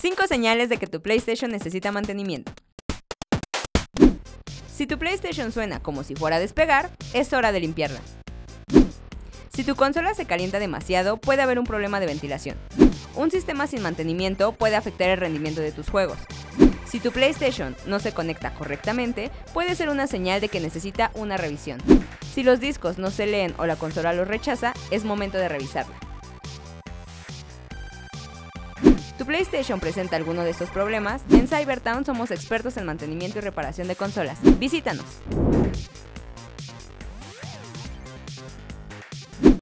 5 señales de que tu PlayStation necesita mantenimiento. Si tu PlayStation suena como si fuera a despegar, es hora de limpiarla. Si tu consola se calienta demasiado, puede haber un problema de ventilación. Un sistema sin mantenimiento puede afectar el rendimiento de tus juegos. Si tu PlayStation no se conecta correctamente, puede ser una señal de que necesita una revisión. Si los discos no se leen o la consola los rechaza, es momento de revisarla. ¿Tu PlayStation presenta alguno de estos problemas? En Cybertown somos expertos en mantenimiento y reparación de consolas. ¡Visítanos!